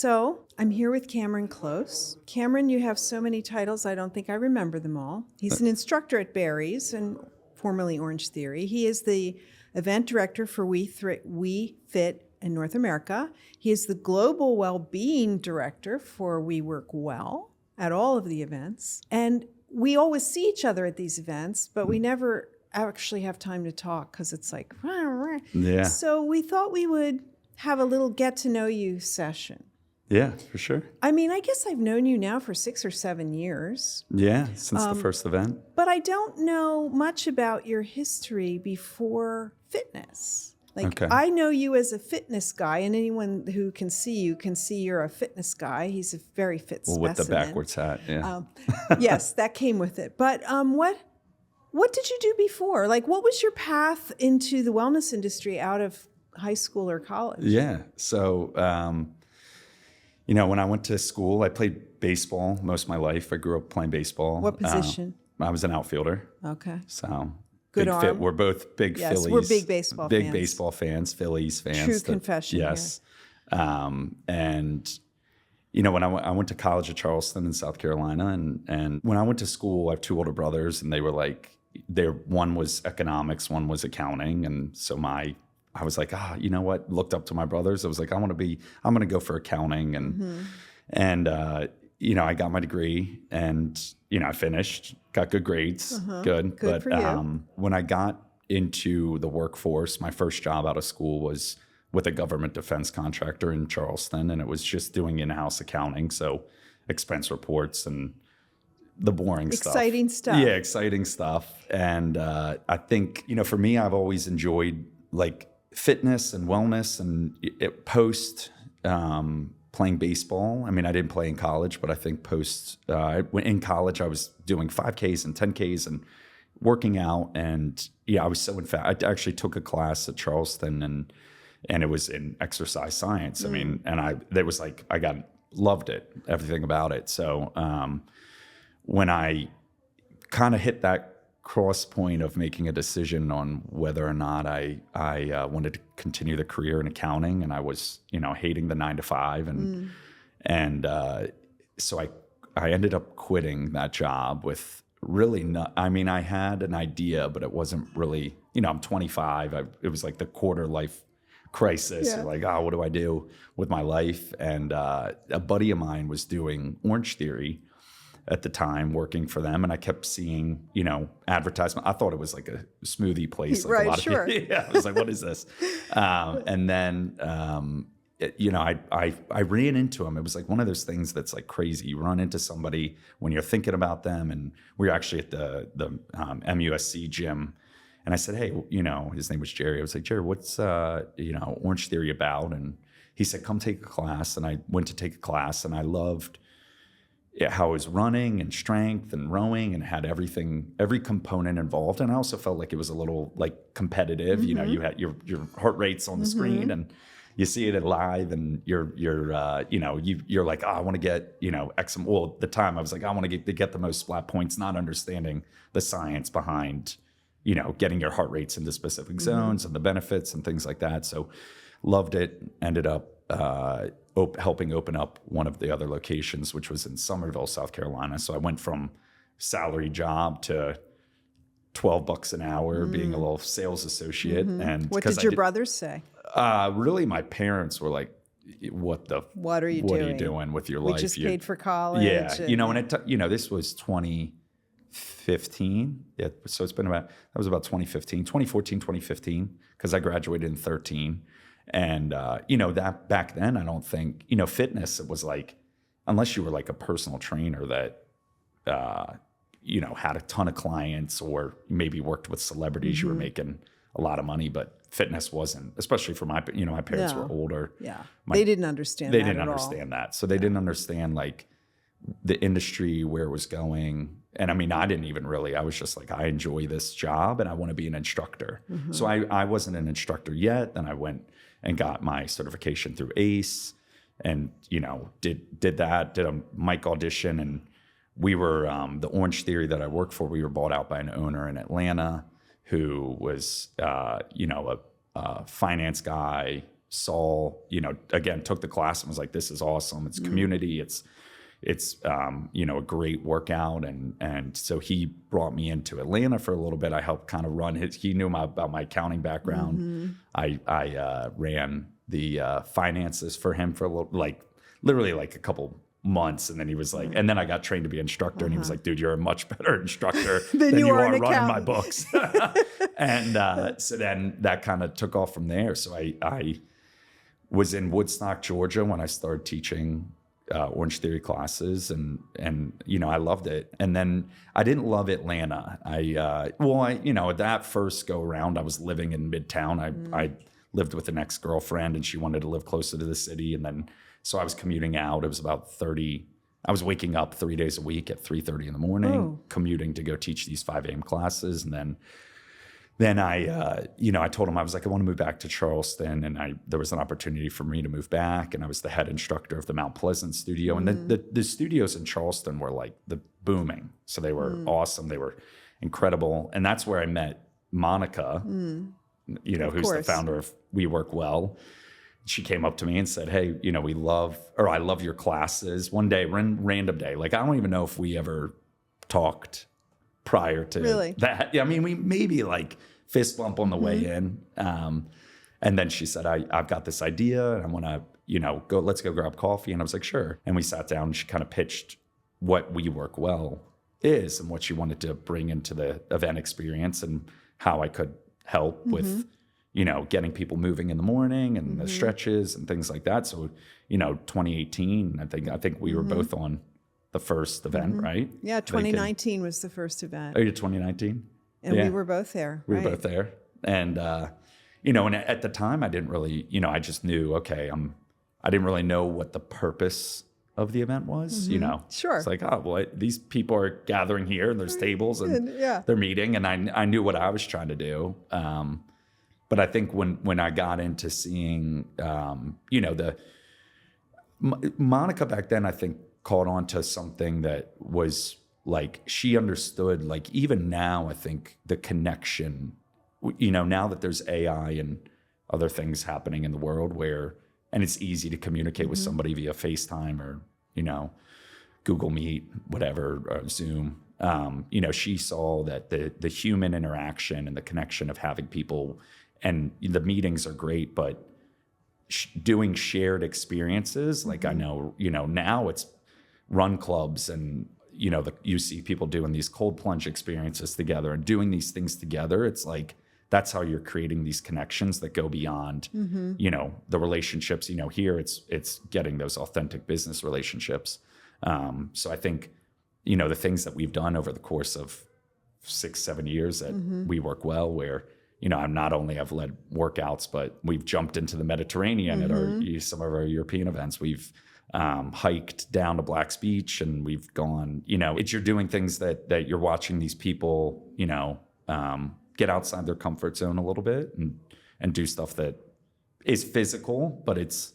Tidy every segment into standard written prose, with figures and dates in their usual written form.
So I'm here with Cameron Close. Cameron, you have so many titles, I don't think I remember them all. He's an instructor at Barry's and formerly OrangeTheory. He is the event director for We Fit in North America. He is the global well-being director for We Work Well at all of the events. And we always see each other at these events, but we never actually have time to talk because it's like, yeah. So we thought we would have a little get to know you session. Yeah, for sure. I mean, I guess I've known you now for 6 or 7 years. Yeah, since the first event. But I don't know much about your history before fitness. Like, Okay. I know you as a fitness guy, and anyone who can see you can see you're a fitness guy. He's a very fit specimen. With the backwards hat, yeah. Yes, that came with it. But what did you do before? Like, what was your path into the wellness industry out of high school or college? Yeah. So, when I went to school, I played baseball most of my life. I grew up playing baseball. What position? I was an outfielder. Okay. So Good big arm. We're both big Yes, Phillies. we're big baseball big fans. baseball fans, Phillies fans. True confession. Yes. And when I went to college at Charleston in South Carolina, and when I went to school, I have 2 older brothers, and they were like, one was economics, one was accounting, and so I was like, you know what? Looked up to my brothers. I was like, I'm going to go for accounting. And I got my degree and, I finished, got good grades, good. Good for you. When I got into the workforce, my first job out of school was with a government defense contractor in Charleston. And it was just doing in-house accounting. So expense reports and the boring stuff. Exciting stuff. Yeah, exciting stuff. And I think, for me, I've always enjoyed like fitness and wellness and post playing baseball. I mean, I didn't play in college, but I think post in college, I was doing 5Ks and 10Ks and working out. And I was so I actually took a class at Charleston and it was in exercise science. I mean, and I loved it, everything about it. So when I kind of hit that cross point of making a decision on whether or not I wanted to continue the career in accounting, and I was hating the 9 to 5, and so I ended up quitting that job with really not. I mean, I had an idea, but it wasn't really. I'm 25. It was like the quarter life crisis. Yeah. Like, what do I do with my life? And a buddy of mine was doing OrangeTheory at the time, working for them, and I kept seeing, advertisement. I thought it was like a smoothie place, like right? A lot Sure. Of people. Yeah, I was like, "What is this?" And then, I ran into him. It was like one of those things that's like crazy. You run into somebody when you're thinking about them, and we were actually at the MUSC gym, and I said, "Hey, his name was Jerry." I was like, "Jerry, what's OrangeTheory about?" And he said, "Come take a class." And I went to take a class, and I loved how it was running and strength and rowing and had every component involved. And I also felt like it was a little like competitive. You had your heart rates on the screen and you see it live and you're like, I want to get, X. Well, at the time I was like, I want to get the most splat points, not understanding the science behind, getting your heart rates into specific zones and the benefits and things like that. So loved it, ended up, helping open up one of the other locations, which was in Summerville, South Carolina. So I went from salary job to $12 an hour, being a little sales associate. And what did your brothers say? Really, my parents were like, "What are you doing with your life? We just paid for college." Yeah, and this was 2015. Yeah, so that was about 2015, 2014, 2015, because I graduated in 2013. And, that back then, I don't think, fitness, it was like, unless you were like a personal trainer that, had a ton of clients or maybe worked with celebrities, you were making a lot of money, but fitness wasn't, especially for my parents were older. Yeah. They didn't understand that. They didn't understand that. So they didn't understand like the industry, where it was going. And I mean, I didn't even really, I was just like, I enjoy this job and I want to be an instructor. So I wasn't an instructor yet. Then I went and got my certification through ACE and, did a mic audition. And we were, the OrangeTheory that I worked for, we were bought out by an owner in Atlanta who was, a finance guy, saw, again, took the class and was like, this is awesome. It's community. It's a great workout. And so he brought me into Atlanta for a little bit. I helped kind of run he knew about my accounting background. I ran the finances for him for a little, literally a couple months. And then he was like, and then I got trained to be an instructor. And he was like, dude, you're a much better instructor than you are running my books. And so then that kind of took off from there. So I was in Woodstock, Georgia when I started teaching OrangeTheory classes, and I loved it. And then I didn't love Atlanta. That first go around, I was living in Midtown. I lived with an ex-girlfriend, and she wanted to live closer to the city. And then so I was commuting out. It was about 30. I was waking up 3 days a week at 3:30 in the morning, commuting to go teach these 5 a.m. classes, and then I told him, I was like, I want to move back to Charleston. And there was an opportunity for me to move back. And I was the head instructor of the Mount Pleasant studio. And the studios in Charleston were booming. So they were awesome. They were incredible. And that's where I met Monica, who's the founder of We Work Well. She came up to me and said, hey, I love your classes. One day, random day. I don't even know if we ever talked prior to that. Yeah, I mean, we maybe fist bump on the way in. And then she said, I've got this idea and I want to, let's go grab coffee. And I was like, sure. And we sat down and she kind of pitched what We Work Well is and what she wanted to bring into the event experience and how I could help with, getting people moving in the morning and the stretches and things like that. So, 2018, I think we were both on the first event, right? Yeah, 2019 was the first event. Oh, you're 2019? And we were both there. We were both there. And, and at the time I didn't really, I just knew, okay, I didn't really know what the purpose of the event was, Sure. It's like, oh, well, these people are gathering here and there's tables and they're meeting. And I knew what I was trying to do. But I think when I got into seeing, Monica back then, I think, caught on to something that was she understood, even now, I think the connection, now that there's AI and other things happening in the world and it's easy to communicate with somebody via FaceTime or, Google Meet, whatever, or Zoom. She saw that the human interaction and the connection of having people, and the meetings are great, but doing shared experiences, I know, now it's run clubs and, you see people doing these cold plunge experiences together and doing these things together. It's that's how you're creating these connections that go beyond, the relationships, here it's getting those authentic business relationships. So I think, the things that we've done over the course of 6-7 years that We Work Well, where, I'm not only have led workouts, but we've jumped into the Mediterranean at some of our European events. We've hiked down to Black's Beach, and we've gone, you're doing things that you're watching these people, get outside their comfort zone a little bit and do stuff that is physical, but it's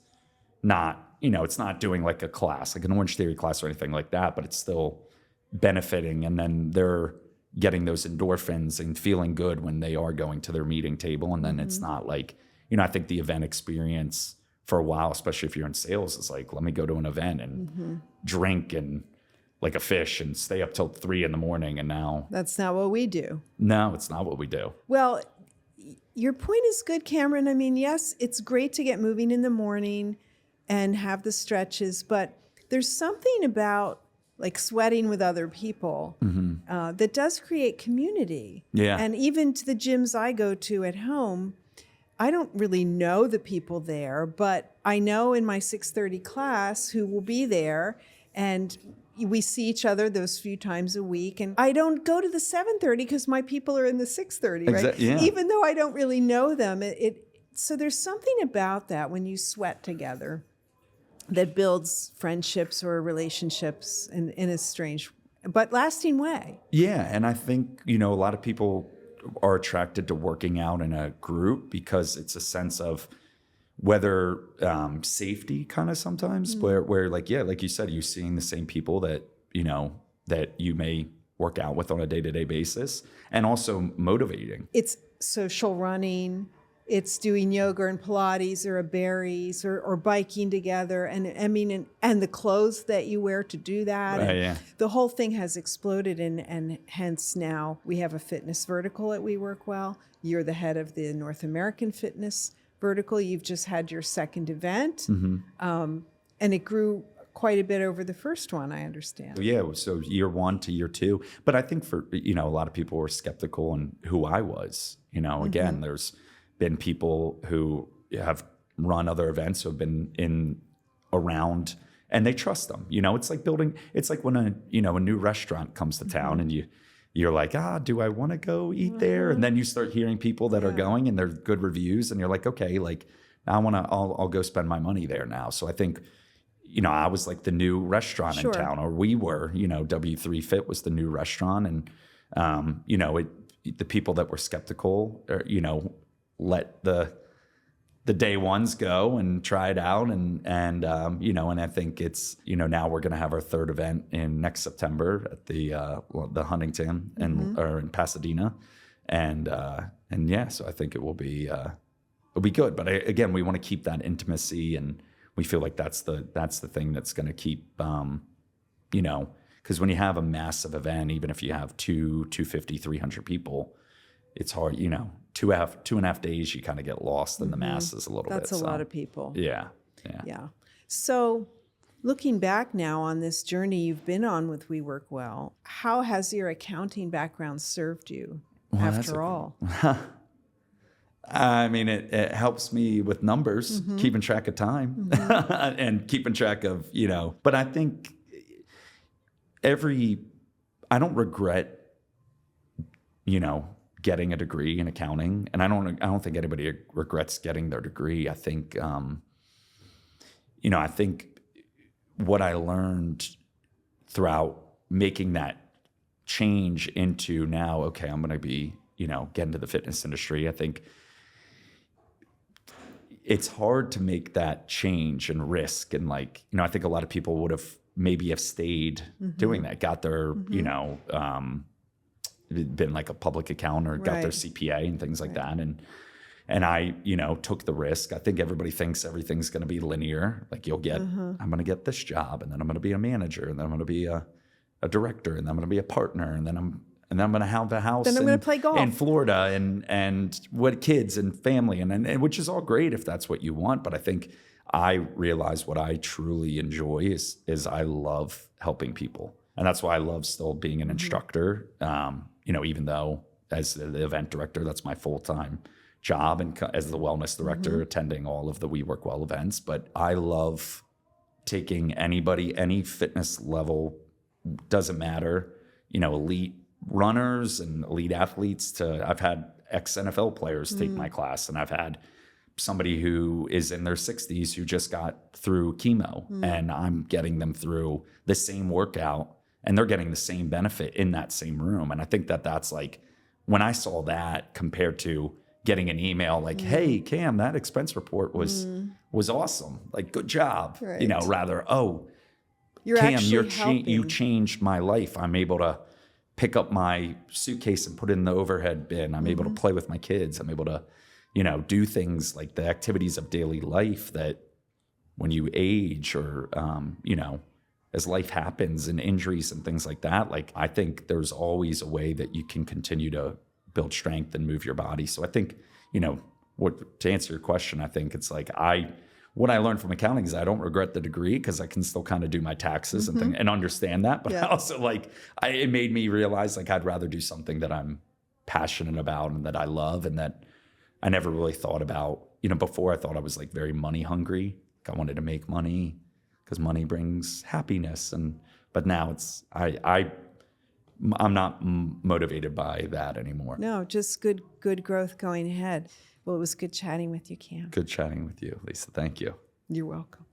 not, it's not doing a class, an OrangeTheory class or anything like that, but it's still benefiting. And then they're getting those endorphins and feeling good when they are going to their meeting table. And then it's not I think the event experience for a while, especially if you're in sales, is let me go to an event and drink and like a fish and stay up till 3 a.m. And now that's not what we do. No, it's not what we do. Well, your point is good, Cameron. I mean, yes, it's great to get moving in the morning and have the stretches, but there's something about sweating with other people that does create community. Yeah. And even to the gyms I go to at home, I don't really know the people there, but I know in my 6:30 class who will be there, and we see each other those few times a week. And I don't go to the 7:30 because my people are in the 6:30, right? Yeah. Even though I don't really know them. So there's something about that when you sweat together that builds friendships or relationships in a strange but lasting way. Yeah, and I think, a lot of people are attracted to working out in a group because it's a sense of whether safety kind of sometimes, where like you said, you're seeing the same people that, that you may work out with on a day-to-day basis, and also motivating. It's social running. it's doing yoga and Pilates or a berries or biking together. And I mean, and the clothes that you wear to do that. Right, and yeah. The whole thing has exploded. And hence now we have a fitness vertical at We Work Well. You're the head of the North American fitness vertical. You've just had your second event. And it grew quite a bit over the first one, I understand. Yeah, so year 1 to year 2. But I think for, a lot of people were skeptical on who I was. Again, there's been people who have run other events who have been around and they trust them. It's like it's like when a new restaurant comes to town and you're like, do I want to go eat there? And then you start hearing people that are going and they're good reviews and you're like, okay, like I'll go spend my money there now. So I think, I was like the new restaurant in town, or we were, W3 Fit was the new restaurant. And, the people that were skeptical, or, let the day ones go and try it out. And I think it's, now we're going to have our third event in next September at the Huntington or in Pasadena. And yeah, so I think it'll be good. But again, we want to keep that intimacy, and we feel like that's the thing that's going to keep, because when you have a massive event, even if you have 250, 300 people, it's hard, 2.5 days, you kind of get lost in the masses a little bit. That's a lot of people. Yeah. So looking back now on this journey you've been on with We Work Well, how has your accounting background served you after all? I mean, it helps me with numbers, keeping track of time and keeping track of, but I think I don't regret, getting a degree in accounting. And I don't think anybody regrets getting their degree. I think, I think what I learned throughout making that change into now, okay, I'm going to be, get into the fitness industry. I think it's hard to make that change and risk. And I think a lot of people would have maybe stayed doing that, got their, been like a public accountant or got their CPA and things like that. And I, took the risk. I think everybody thinks everything's going to be linear. Like I'm going to get this job, and then I'm going to be a manager, and then I'm going to be a director, and then I'm going to be a partner, and then I'm going to have a house. Then I'm going to play golf in Florida, and what kids and family, and which is all great if that's what you want. But I think I realize what I truly enjoy is I love helping people, and that's why I love still being an instructor. Even though as the event director, that's my full-time job, and as the wellness director, attending all of the We Work Well events. But I love taking anybody, any fitness level, doesn't matter, elite runners and elite athletes I've had ex-NFL players take my class, and I've had somebody who is in their 60s who just got through chemo, and I'm getting them through the same workout, and they're getting the same benefit in that same room. And I think that's like, when I saw that compared to getting an email like, hey, Cam, that expense report was awesome. Like, good job. Right. Rather, You're Cam, actually you changed my life. I'm able to pick up my suitcase and put it in the overhead bin. I'm able to play with my kids. I'm able to, do things like the activities of daily life that when you age or, as life happens and injuries and things like that, like I think there's always a way that you can continue to build strength and move your body. So I think, to answer your question, I think it's like what I learned from accounting is I don't regret the degree, because I can still kind of do my taxes and understand that. But I also it made me realize I'd rather do something that I'm passionate about and that I love, and that I never really thought about. Before I thought I was very money hungry. I wanted to make money because money brings happiness, but now I'm not motivated by that anymore. No, just good growth going ahead. Well, it was good chatting with you, Cam. Good chatting with you, Lisa. Thank you. You're welcome.